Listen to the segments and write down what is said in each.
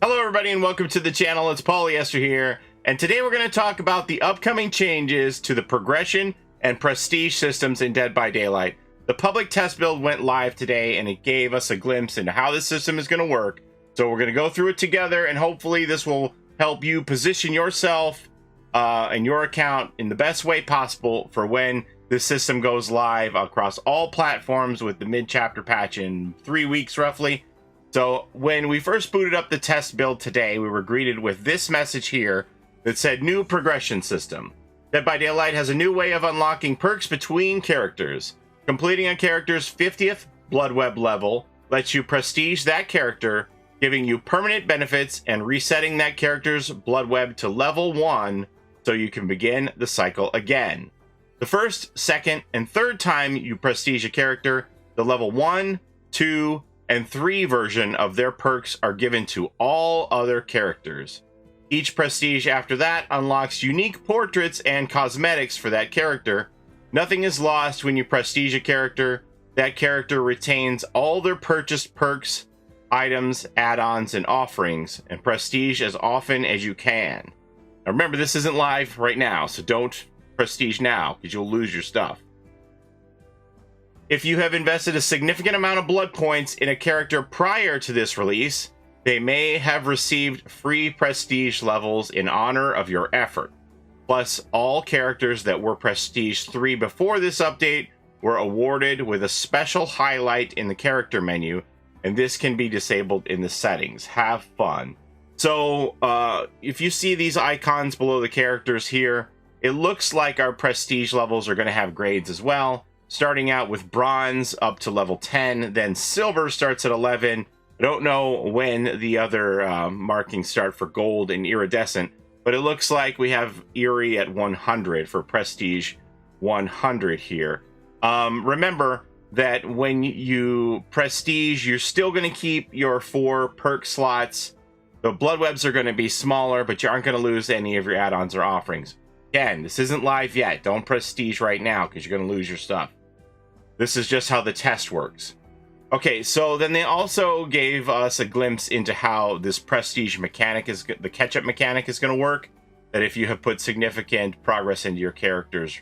Hello everybody and welcome to the channel. It's Paulie Esther here, and today we're going to talk about the upcoming changes to the progression and prestige systems in Dead by Daylight. The public test build went live today and it gave us a glimpse into how this system is going to work. So we're going to go through it together, and hopefully this will help you position yourself and your account in the best way possible for when this system goes live across all platforms with the mid-chapter patch in 3 weeks roughly. So when we first booted up the test build today, we were greeted with this message here that said new progression system. Dead by Daylight has a new way of unlocking perks between characters. Completing a character's 50th Blood Web level lets you prestige that character, giving you permanent benefits and resetting that character's Blood Web to level 1 so you can begin the cycle again. The first, second, and third time you prestige a character, the level 1, 2, and 3 version of their perks are given to all other characters. Each prestige after that unlocks unique portraits and cosmetics for that character. Nothing is lost when you prestige a character. That character retains all their purchased perks, items, add-ons, and offerings, and prestige as often as you can. Now remember, this isn't live right now, so don't prestige now because you'll lose your stuff. If you have invested a significant amount of blood points in a character prior to this release, they may have received free prestige levels in honor of your effort. Plus, all characters that were prestige 3 before this update were awarded with a special highlight in the character menu, and this can be disabled in the settings. Have fun. So, if you see these icons below the characters here, it looks like our prestige levels are going to have grades as well. Starting out with bronze up to level 10, then silver starts at 11. I don't know when the other markings start for gold and iridescent, but it looks like we have Eerie at 100 for prestige 100 here. Remember that when you prestige, you're still going to keep your 4 perk slots. The blood webs are going to be smaller, but you aren't going to lose any of your add-ons or offerings. Again, this isn't live yet. Don't prestige right now because you're going to lose your stuff. This is just how the test works. Okay, so then they also gave us a glimpse into how this prestige mechanic is, the catch-up mechanic is going to work. That if you have put significant progress into your characters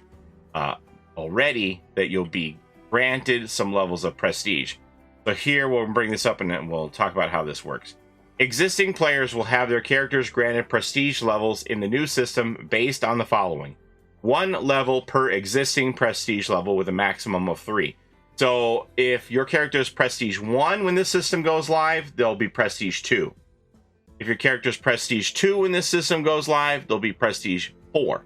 already, that you'll be granted some levels of prestige. So here we'll bring this up and we'll talk about how this works. Existing players will have their characters granted prestige levels in the new system based on the following. 1 level per existing prestige level with a maximum of 3. So if your character is prestige 1 when this system goes live, they'll be prestige 2. If your character is prestige 2 when this system goes live, they'll be prestige 4.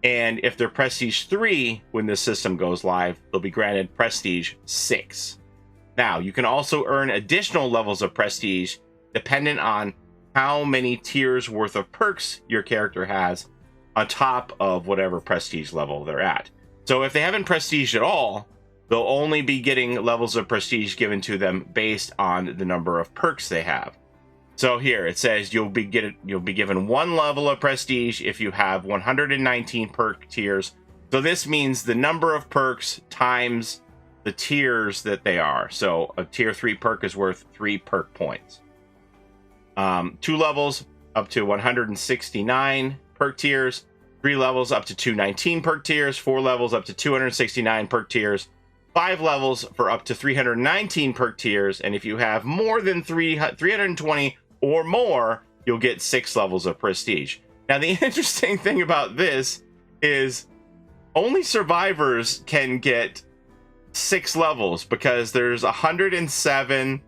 And if they're prestige 3 when this system goes live, they'll be granted prestige 6. Now, you can also earn additional levels of prestige dependent on how many tiers worth of perks your character has on top of whatever prestige level they're at. So if they haven't prestiged at all, they'll only be getting levels of prestige given to them based on the number of perks they have. So here it says you'll be given 1 level of prestige if you have 119 perk tiers. So this means the number of perks times the tiers that they are. So a tier 3 perk is worth 3 perk points. 2 levels up to 169 perk tiers, 3 levels up to 219 perk tiers, 4 levels up to 269 perk tiers, 5 levels for up to 319 perk tiers, and if you have more than 320 or more, you'll get 6 levels of prestige. Now, the interesting thing about this is only survivors can get 6 levels because there's 107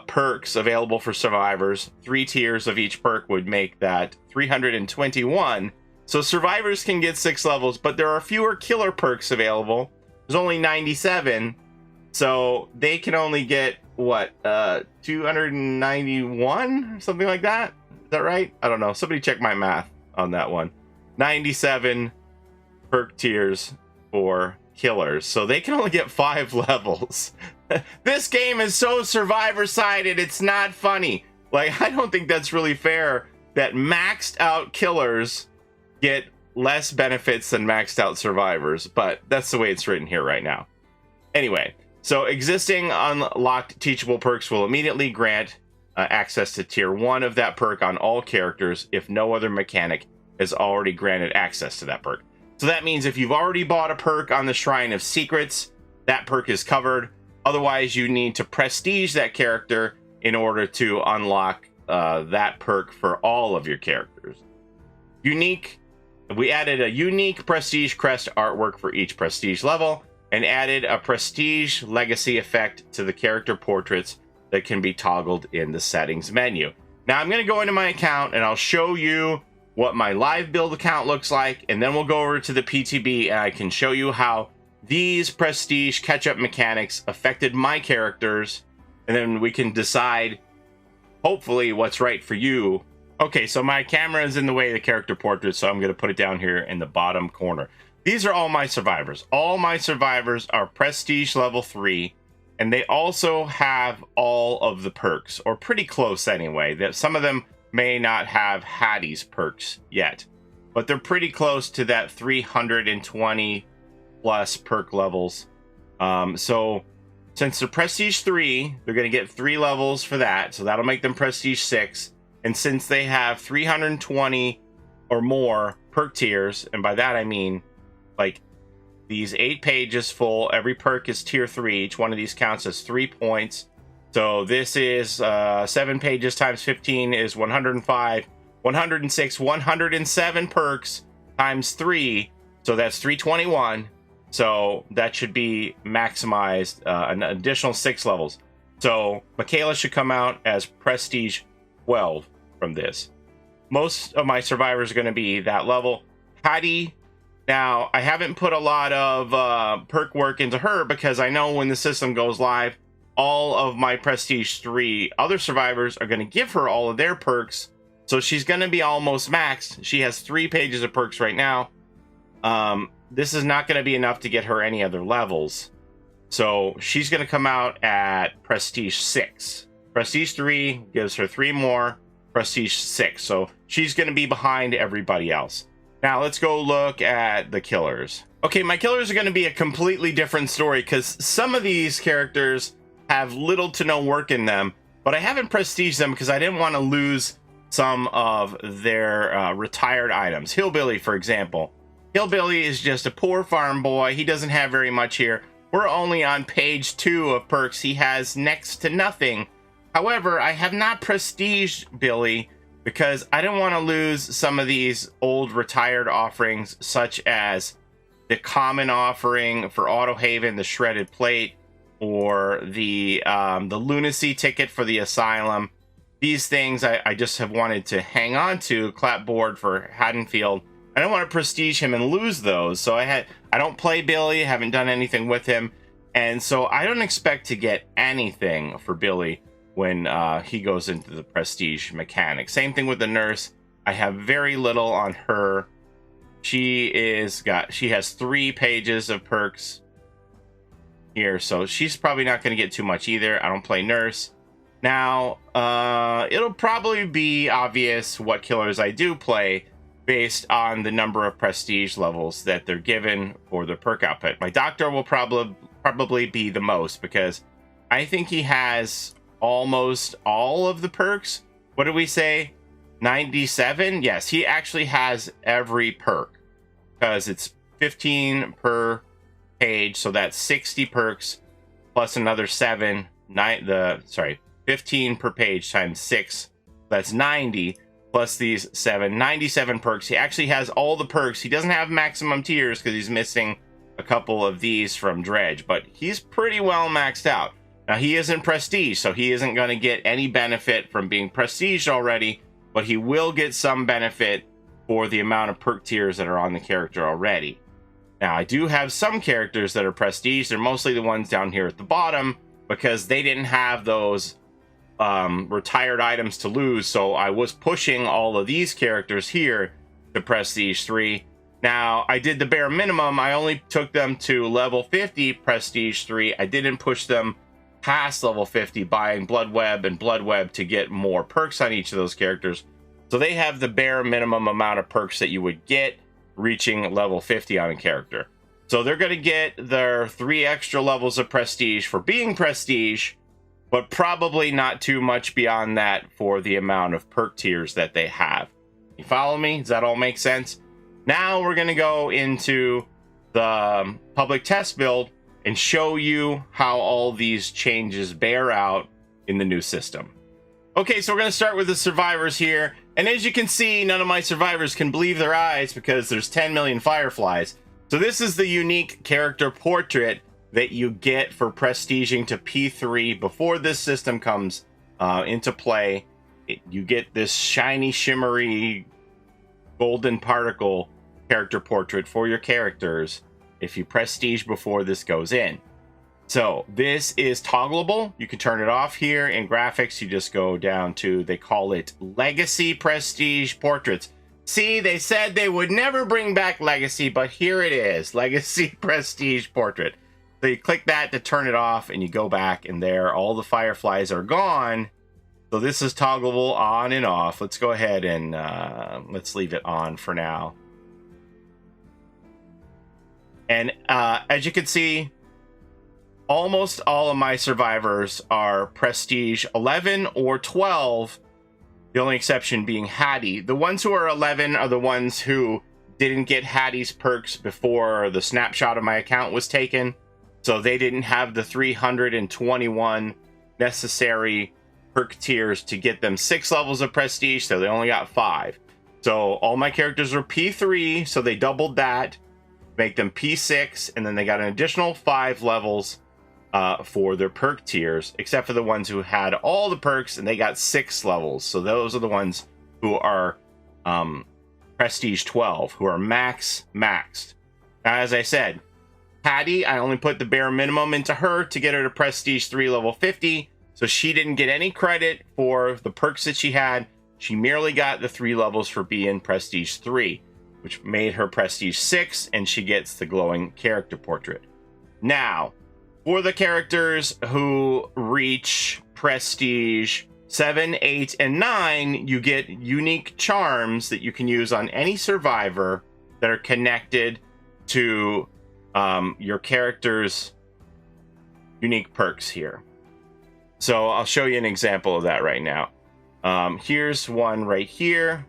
perks available for survivors. 3 tiers of each perk would make that 321. So survivors can get 6 levels, but there are fewer killer perks available. There's only 97, so they can only get what 291 or something like that. Is that right? I don't know. Somebody check my math on that one. 97 perk tiers for killers, so they can only get 5 levels. This game is so survivor-sided, it's not funny. Like, I don't think that's really fair that maxed out killers get less benefits than maxed out survivors, but that's the way it's written here right now. Anyway, so existing unlocked teachable perks will immediately grant access to tier 1 of that perk on all characters if no other mechanic has already granted access to that perk. So that means if you've already bought a perk on the Shrine of Secrets, that perk is covered. Otherwise, you need to prestige that character in order to unlock that perk for all of your characters. Unique. We added a unique prestige crest artwork for each prestige level and added a prestige legacy effect to the character portraits that can be toggled in the settings menu. Now I'm going to go into my account and I'll show you what my live build account looks like, and then we'll go over to the PTB and I can show you how these prestige catch-up mechanics affected my characters, and then we can decide hopefully what's right for you. Okay, so my camera is in the way of the character portrait, so I'm going to put it down here in the bottom corner. These are all my survivors. All my survivors are prestige level 3, and they also have all of the perks, or pretty close anyway. That some of them may not have Hattie's perks yet, but they're pretty close to that 320 plus perk levels. So since they're prestige 3, they're going to get 3 levels for that, so that'll make them prestige 6. And since they have 320 or more perk tiers, and by that I mean like these 8 pages full, every perk is tier 3, each one of these counts as 3 points. So this is 7 pages times 15 is 105, 106, 107 perks times 3, so that's 321. So that should be maximized an additional 6 levels. So Michaela should come out as prestige 12 from this. Most of my survivors are going to be that level. Hattie, now I haven't put a lot of perk work into her because I know when the system goes live, all of my prestige 3 other survivors are going to give her all of their perks. So she's going to be almost maxed. She has 3 pages of perks right now. This is not going to be enough to get her any other levels. So she's going to come out at prestige 6. Prestige 3 gives her 3 more. Prestige 6. So she's going to be behind everybody else. Now let's go look at the killers. Okay, my killers are going to be a completely different story because some of these characters have little to no work in them, but I haven't prestiged them because I didn't want to lose some of their retired items. Hillbilly, for example. Hillbilly is just a poor farm boy. He doesn't have very much here. We're only on page 2 of perks. He has next to nothing. However, I have not prestiged Billy because I didn't want to lose some of these old retired offerings, such as the common offering for Auto Haven, the shredded plate, or the lunacy ticket for the asylum. These things I just have wanted to hang on to. Clapboard for Haddonfield. I don't want to prestige him and lose those. So I don't play Billy, haven't done anything with him, and so I don't expect to get anything for Billy when he goes into the prestige mechanic. Same thing with the nurse. I have very little on her. She has 3 pages of perks here, so she's probably not going to get too much either. I don't play nurse. Now, it'll probably be obvious what killers I do play based on the number of prestige levels that they're given for the perk output. My doctor will probably be the most because I think he has almost all of the perks. What did we say? 97? Yes, he actually has every perk because it's 15 per page, so that's 60 perks plus another 7. 15 per page times 6. That's 90 plus these 7. 97 perks. He actually has all the perks. He doesn't have maximum tiers because he's missing a couple of these from Dredge, but he's pretty well maxed out. Now, he isn't prestige, so he isn't going to get any benefit from being prestiged already, but he will get some benefit for the amount of perk tiers that are on the character already. Now, I do have some characters that are prestige. They're mostly the ones down here at the bottom because they didn't have those retired items to lose, so I was pushing all of these characters here to prestige 3. Now, I did the bare minimum. I only took them to level 50 prestige 3. I didn't push them past level 50, buying Blood Web and Blood Web to get more perks on each of those characters. So they have the bare minimum amount of perks that you would get reaching level 50 on a character. So they're going to get their 3 extra levels of prestige for being prestige, but probably not too much beyond that for the amount of perk tiers that they have. You follow me? Does that all make sense? Now we're going to go into the public test build and show you how all these changes bear out in the new system. Okay, so we're going to start with the survivors here. And as you can see, none of my survivors can believe their eyes because there's 10 million fireflies. So this is the unique character portrait that you get for prestiging to P3 before this system comes into play. You get this shiny, shimmery, golden particle character portrait for your characters if you prestige before this goes in. So this is toggleable. You can turn it off here. In graphics, you just go down to, they call it Legacy Prestige Portraits. See, they said they would never bring back Legacy, but here it is, Legacy Prestige Portrait. So you click that to turn it off, and you go back, and there, all the fireflies are gone. So this is toggleable on and off. Let's go ahead and let's leave it on for now. And as you can see, almost all of my survivors are Prestige 11 or 12, the only exception being Hattie. The ones who are 11 are the ones who didn't get Hattie's perks before the snapshot of my account was taken. So they didn't have the 321 necessary perk tiers to get them 6 levels of Prestige, so they only got 5. So all my characters are P3, so they doubled that, make them P6, and then they got an additional 5 levels for their perk tiers, except for the ones who had all the perks and they got 6 levels. So those are the ones who are Prestige 12, who are maxed. Now, as I said, Hattie, I only put the bare minimum into her to get her to Prestige 3 level 50, so she didn't get any credit for the perks that she had. She merely got the 3 levels for being Prestige 3, which made her Prestige 6, and she gets the glowing character portrait. Now, for the characters who reach Prestige 7, 8, and 9, you get unique charms that you can use on any survivor that are connected to your character's unique perks here. So I'll show you an example of that right now. Here's one right here.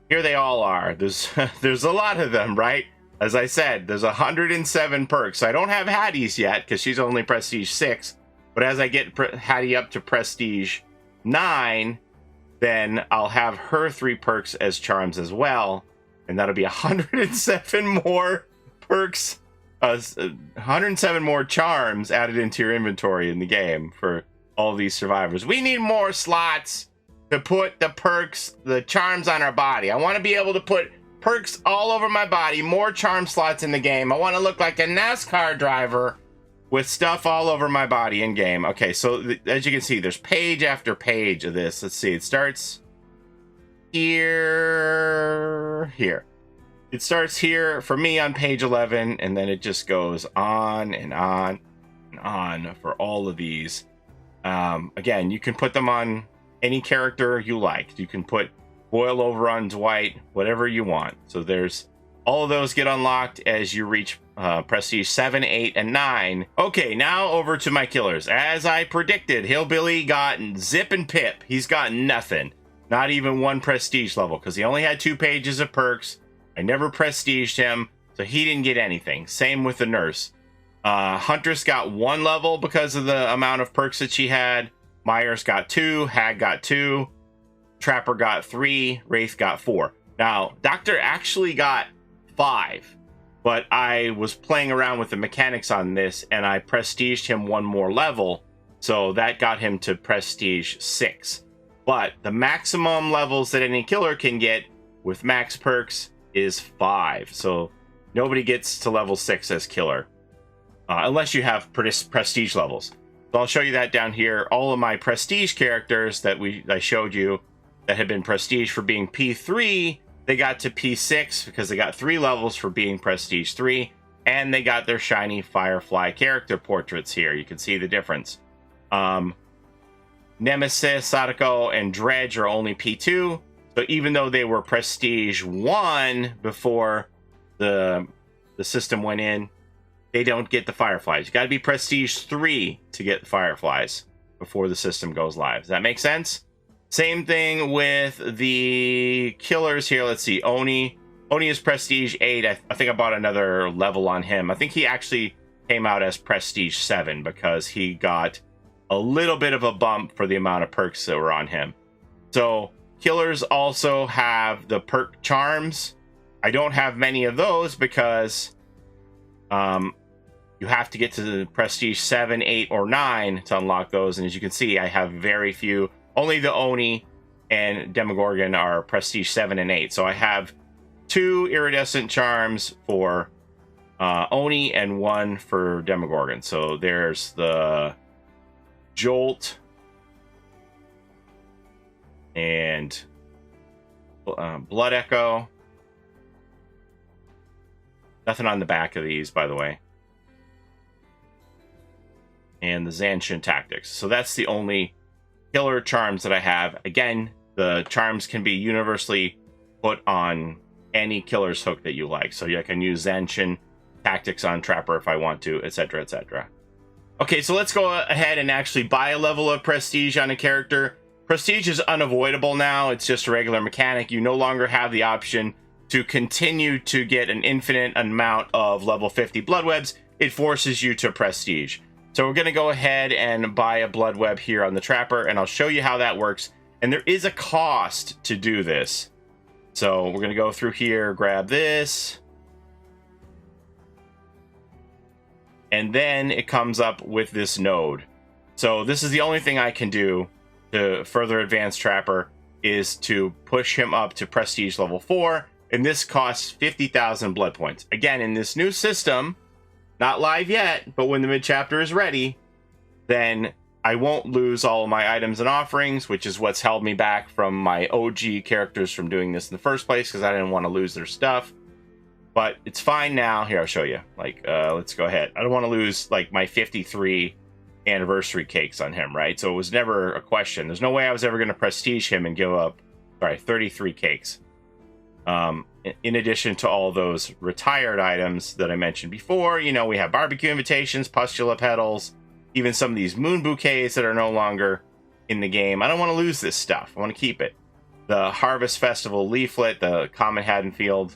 Here they all are. There's a lot of them, right? As I said, there's 107 perks. I don't have Hattie's yet because she's only Prestige 6. But as I get Hattie up to Prestige 9, then I'll have her 3 perks as charms as well. And that'll be 107 more perks, 107 more charms added into your inventory in the game for all these survivors. We need more slots to put the perks, the charms on our body. I want to be able to put perks all over my body, more charm slots in the game. I want to look like a NASCAR driver with stuff all over my body in game. Okay, so as you can see, there's page after page of this. Let's see, it starts here. It starts here for me on page 11, and then it just goes on and on and on for all of these. Again, you can put them on any character you like. You can put boil over on Dwight, whatever you want. So there's all of those get unlocked as you reach Prestige 7, 8, and 9. Okay, now over to my killers. As I predicted, Hillbilly got zip and pip. He's got nothing. Not even 1 prestige level, because he only had 2 pages of perks. I never prestiged him, so he didn't get anything. Same with the nurse. Huntress got 1 level because of the amount of perks that she had. Myers got 2. Hag got 2. Trapper got 3. Wraith got 4. Now, Doctor actually got 5. But I was playing around with the mechanics on this, and I prestiged him 1 more level. So that got him to Prestige 6. But the maximum levels that any killer can get with max perks is 5. So nobody gets to level 6 as killer. Unless you have prestige levels. So I'll show you that down here. All of my prestige characters that I showed you that had been prestige for being P3, they got to P6 because they got 3 levels for being Prestige 3, and they got their shiny Firefly character portraits here. You can see the difference. Nemesis, Sadako, and Dredge are only P2, so even though they were Prestige 1 before the system went in, they don't get the Fireflies. You got to be Prestige 3 to get the Fireflies. before the system goes live. Does that make sense? Same thing with the killers here. Let's see, Oni. Oni is Prestige 8. I think I bought another level on him. I think he actually came out as Prestige 7 because he got a little bit of a bump for the amount of perks that were on him. So killers also have the perk charms. I don't have many of those because you have to get to the Prestige 7, 8, or 9 to unlock those. And as you can see, I have very few. Only the Oni and Demogorgon are Prestige 7 and 8. So I have 2 iridescent charms for Oni and 1 for Demogorgon. So there's the Jolt and Blood Echo. Nothing on the back of these, by the way. And the Zanshin Tactics. So that's the only killer charms that I have. Again, the charms can be universally put on any killer's hook that you like. So I can use Zanshin Tactics on Trapper if I want to, etc., etc. Okay, so let's go ahead and actually buy a level of Prestige on a character. Prestige is unavoidable now. It's just a regular mechanic. You no longer have the option to continue to get an infinite amount of level 50 blood webs. It forces you to Prestige. So we're going to go ahead and buy a blood web here on the Trapper, and I'll show you how that works. And there is a cost to do this. So we're going to go through here, grab this. And then it comes up with this node. So this is the only thing I can do to further advance Trapper, is to push him up to Prestige level 4. And this costs 50,000 blood points. Again, in this new system, not live yet, but when the mid-chapter is ready, then I won't lose all of my items and offerings, which is what's held me back from my OG characters from doing this in the first place, because I didn't want to lose their stuff. But it's fine now. Here, I'll show you. Let's go ahead. I don't want to lose, my 53 anniversary cakes on him, right? So it was never a question. There's no way I was ever going to prestige him and give up, 33 cakes. In addition to all those retired items that I mentioned before, we have barbecue invitations, pustula petals, even some of these moon bouquets that are no longer in the game. I don't want to lose this stuff. I want to keep it. The Harvest Festival leaflet, the Common Haddonfield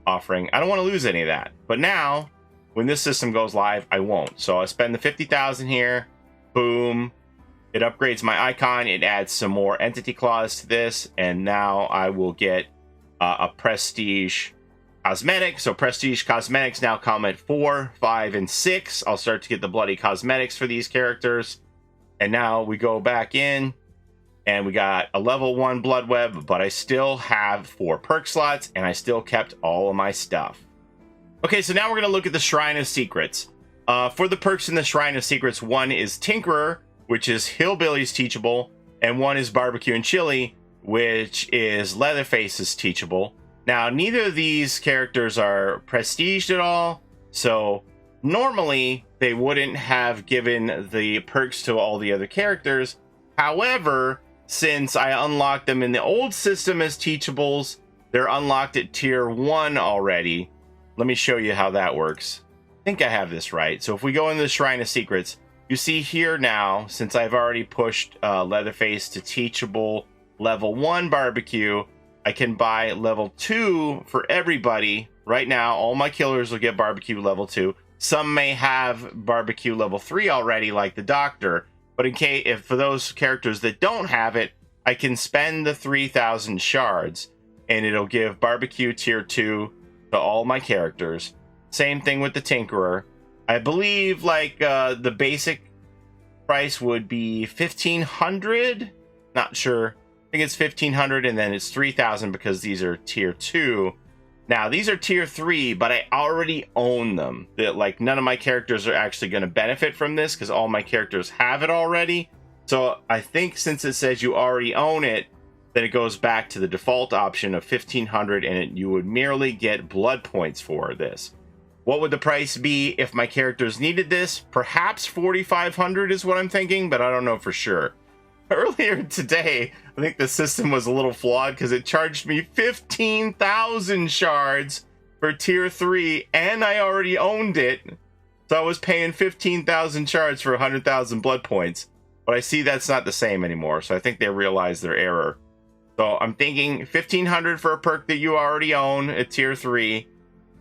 offering, I don't want to lose any of that. But now, when this system goes live, I won't. So I spend the 50,000 here. Boom. It upgrades my icon. It adds some more entity claws to this. And now I will get a Prestige Cosmetic. So Prestige Cosmetics now come at 4, 5, and 6. I'll start to get the bloody cosmetics for these characters. And now we go back in. And we got a level 1 blood web. But I still have 4 perk slots. And I still kept all of my stuff. Okay, so now we're going to look at the Shrine of Secrets. For the perks in the Shrine of Secrets, one is Tinkerer, which is Hillbilly's teachable. And one is Barbecue and Chili, which is Leatherface's teachable. Now, neither of these characters are prestiged at all, so normally they wouldn't have given the perks to all the other characters. However, since I unlocked them in the old system as teachables, they're unlocked at tier 1 already. Let me show you how that works. I think I have this right. So if we go into the Shrine of Secrets, you see here now, since I've already pushed Leatherface to teachable level 1 barbecue, I can buy level 2 for everybody. Right now, all my killers will get barbecue level 2. Some may have barbecue level 3 already, like the Doctor. But if for those characters that don't have it, I can spend the 3,000 shards, and it'll give barbecue tier 2 to all my characters. Same thing with the Tinkerer. I believe the basic price would be 1,500. Not sure. I think it's 1,500, and then it's 3,000 because these are tier 2. Now, these are tier 3, but I already own them. None of my characters are actually going to benefit from this because all my characters have it already. So I think since it says you already own it, then it goes back to the default option of 1,500, and you would merely get blood points for this. What would the price be if my characters needed this? Perhaps 4,500 is what I'm thinking, but I don't know for sure. Earlier today, I think the system was a little flawed because it charged me 15,000 shards for tier 3, and I already owned it. So I was paying 15,000 shards for 100,000 blood points. but I see that's not the same anymore. So I think they realized their error. So I'm thinking 1,500 for a perk that you already own at tier 3,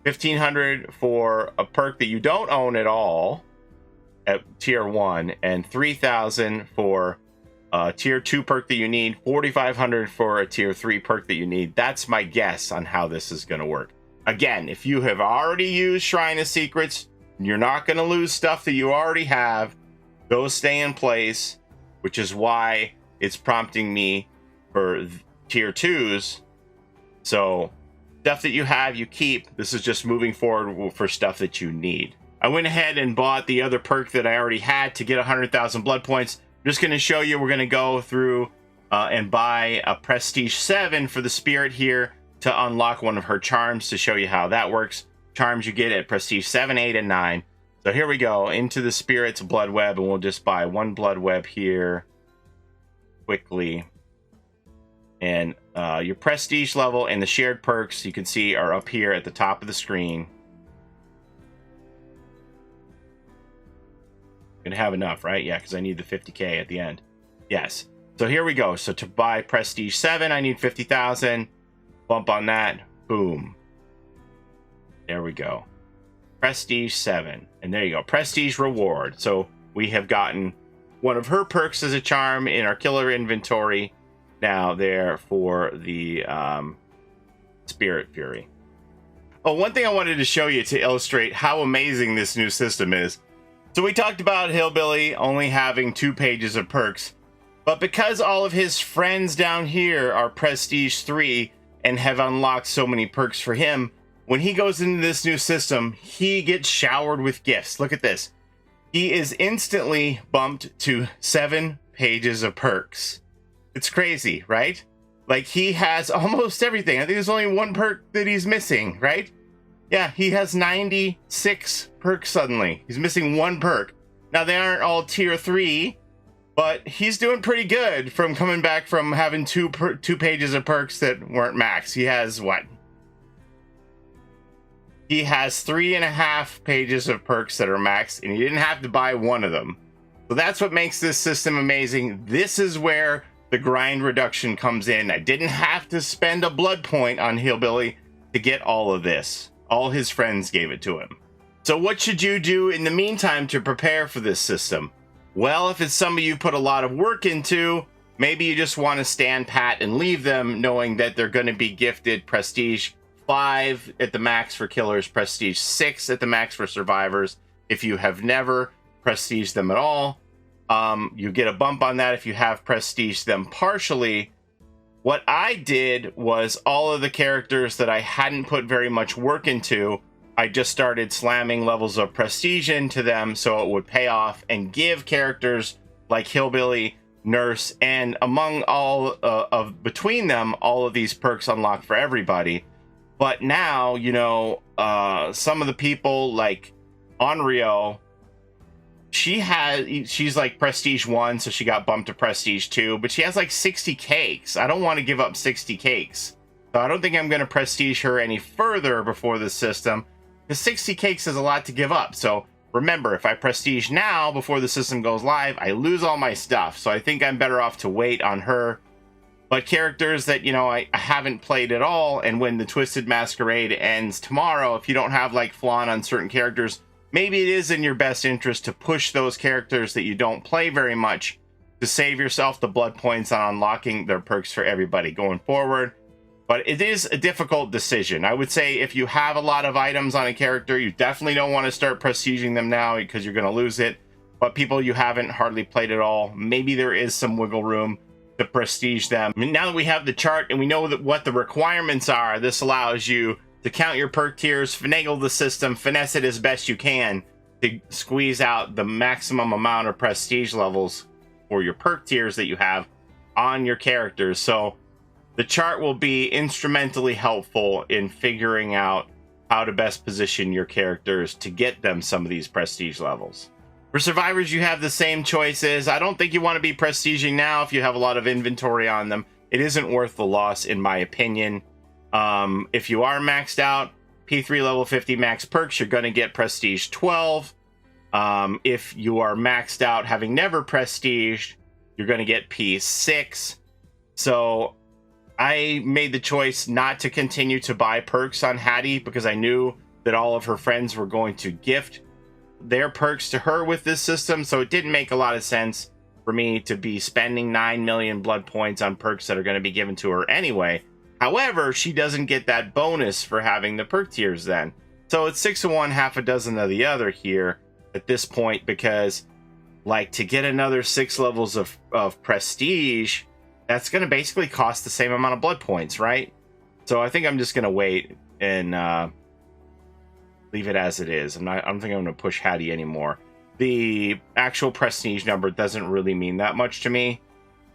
1,500 for a perk that you don't own at all at tier 1, and 3,000 for a tier 2 perk that you need, 4,500 for a tier 3 perk that you need. That's my guess on how this is going to work. Again, if you have already used Shrine of Secrets, you're not going to lose stuff that you already have. Those stay in place, which is why it's prompting me for tier 2s. So stuff that you have, you keep. This is just moving forward for stuff that you need. I went ahead and bought the other perk that I already had to get 100,000 blood points. I'm just going to show you, we're going to go through and buy a Prestige 7 for the Spirit here to unlock one of her charms, to show you how that works. Charms you get at Prestige 7, 8, and 9. So here we go, into the Spirit's Blood Web, and we'll just buy one Blood Web here quickly. And your Prestige level and the shared perks, you can see, are up here at the top of the screen. Gonna have enough, right? Yeah, because I need the 50k at the end. Yes. So here we go. So to buy Prestige 7, I need 50,000. Bump on that. Boom. There we go. Prestige 7. And there you go. Prestige reward. So we have gotten one of her perks as a charm in our killer inventory. Now there for the Spirit Fury. Oh, one thing I wanted to show you to illustrate how amazing this new system is. So we talked about Hillbilly only having 2 pages of perks, but because all of his friends down here are Prestige 3 and have unlocked so many perks for him, when he goes into this new system, he gets showered with gifts. Look at this. He is instantly bumped to 7 pages of perks. It's crazy, right? Like, he has almost everything. I think there's only 1 perk that he's missing, right? Yeah, he has 96 perks suddenly. He's missing 1 perk. Now, they aren't all tier 3, but he's doing pretty good from coming back from having 2 pages of perks that weren't max. He has what? He has 3.5 pages of perks that are maxed, and he didn't have to buy 1 of them. So that's what makes this system amazing. This is where the grind reduction comes in. I didn't have to spend a blood point on Hillbilly to get all of this. All his friends gave it to him. So what should you do in the meantime to prepare for this system? Well, if it's somebody you put a lot of work into, maybe you just want to stand pat and leave them, knowing that they're going to be gifted Prestige 5 at the max for killers, Prestige 6 at the max for survivors. If you have never prestiged them at all, you get a bump on that if you have prestiged them partially. What I did was all of the characters that I hadn't put very much work into, I just started slamming levels of prestige into them so it would pay off and give characters like Hillbilly, Nurse, and among all between them, all of these perks unlock for everybody. But now, you know, some of the people like Onryo, she's like Prestige 1, so she got bumped to Prestige 2, but she has like 60 cakes. I don't want to give up 60 cakes. So I don't think I'm going to prestige her any further before the system, because 60 cakes is a lot to give up. So remember, if I prestige now before the system goes live, I lose all my stuff. So I think I'm better off to wait on her. But characters that, you know, I haven't played at all, and when the Twisted Masquerade ends tomorrow, if you don't have like flawn on certain characters, maybe it is in your best interest to push those characters that you don't play very much to save yourself the blood points on unlocking their perks for everybody going forward. But it is a difficult decision. I would say if you have a lot of items on a character, you definitely don't want to start prestiging them now because you're going to lose it. But people you haven't hardly played at all, maybe there is some wiggle room to prestige them. I mean, now that we have the chart and we know what the requirements are, this allows you to count your perk tiers, finagle the system, finesse it as best you can to squeeze out the maximum amount of prestige levels for your perk tiers that you have on your characters. So the chart will be instrumentally helpful in figuring out how to best position your characters to get them some of these prestige levels. For survivors, you have the same choices. I don't think you want to be prestiging now if you have a lot of inventory on them. It isn't worth the loss, in my opinion. If you are maxed out, P3 level 50 max perks, you're going to get prestige 12. If you are maxed out having never prestiged, you're going to get P6. So I made the choice not to continue to buy perks on Hattie because I knew that all of her friends were going to gift their perks to her with this system. So it didn't make a lot of sense for me to be spending 9 million blood points on perks that are going to be given to her anyway. However, she doesn't get that bonus for having the perk tiers then. So it's 6 of one, half a dozen of the other here at this point, because like to get another 6 levels of prestige, that's going to basically cost the same amount of blood points, right? So I think I'm just going to wait and leave it as it is. I don't think I'm going to push Hattie anymore. The actual prestige number doesn't really mean that much to me.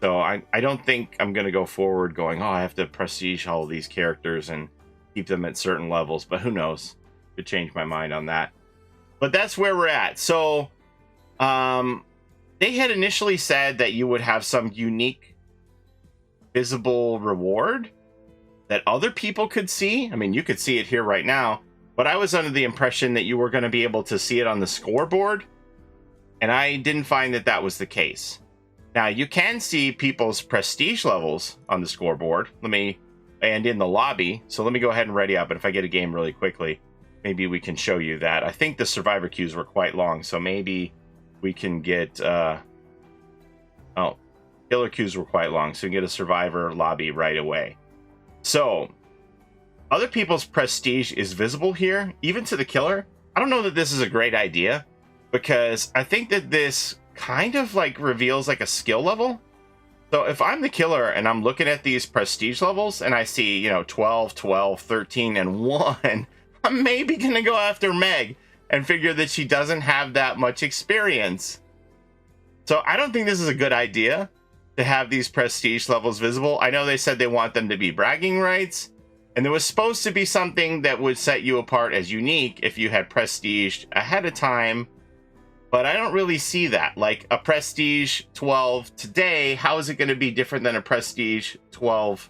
So I don't think I'm going to go forward going, oh, I have to prestige all these characters and keep them at certain levels. But who knows? Could change my mind on that. But that's where we're at. So they had initially said that you would have some unique visible reward that other people could see. I mean, you could see it here right now. But I was under the impression that you were going to be able to see it on the scoreboard. And I didn't find that that was the case. Now, you can see people's prestige levels on the scoreboard. And in the lobby. So let me go ahead and ready up. And if I get a game really quickly, maybe we can show you that. I think the survivor queues were quite long. So maybe we can get... killer queues were quite long. So we can get a survivor lobby right away. So... other people's prestige is visible here, even to the killer. I don't know that this is a great idea, because I think that this kind of like reveals like a skill level. So if I'm the killer and I'm looking at these prestige levels and I see, 12, 12, 13, and 1, I'm maybe going to go after Meg and figure that she doesn't have that much experience. So I don't think this is a good idea to have these prestige levels visible. I know they said they want them to be bragging rights. And there was supposed to be something that would set you apart as unique if you had prestiged ahead of time. But I don't really see that. Like a prestige 12 today, how is it going to be different than a prestige 12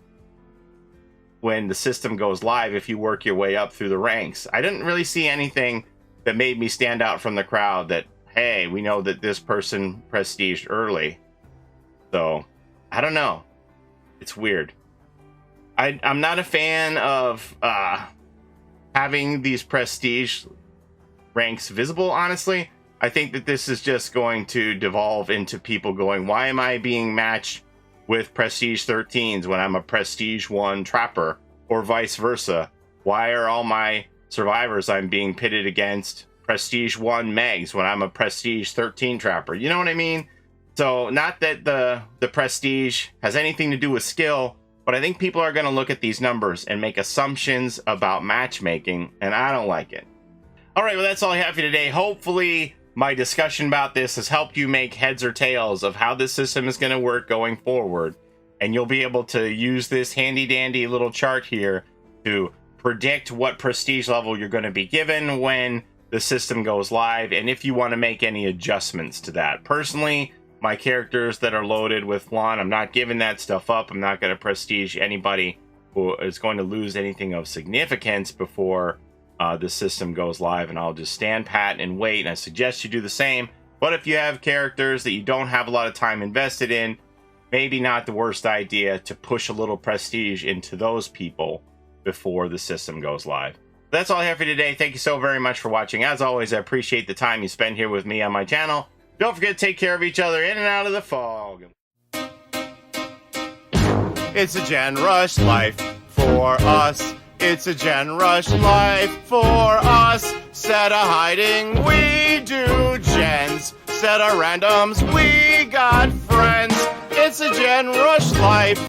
when the system goes live if you work your way up through the ranks? I didn't really see anything that made me stand out from the crowd that, hey, we know that this person prestiged early. So, I don't know. It's weird. I'm not a fan of having these prestige ranks visible, honestly. I think that this is just going to devolve into people going, why am I being matched with prestige 13s when I'm a prestige 1 trapper, or vice versa? Why are all my survivors I'm being pitted against prestige 1 megs when I'm a prestige 13 trapper? You know what I mean? So not that the prestige has anything to do with skill, but I think people are going to look at these numbers and make assumptions about matchmaking, and I don't like it. All right, well, that's all I have for you today. Hopefully, my discussion about this has helped you make heads or tails of how this system is going to work going forward. And you'll be able to use this handy-dandy little chart here to predict what prestige level you're going to be given when the system goes live, and if you want to make any adjustments to that. Personally, my characters that are loaded with Flan, I'm not giving that stuff up. I'm not going to prestige anybody who is going to lose anything of significance before the system goes live, and I'll just stand pat and wait, and I suggest you do the same. But if you have characters that you don't have a lot of time invested in, maybe not the worst idea to push a little prestige into those people before the system goes live. That's all I have for today. Thank you so very much for watching. As always, I appreciate the time you spend here with me on my channel. Don't forget to take care of each other in and out of the fog. It's a Gen Rush life for us. It's a Gen Rush life for us. Set a hiding, we do gens. Set a randoms, we got friends. It's a Gen Rush life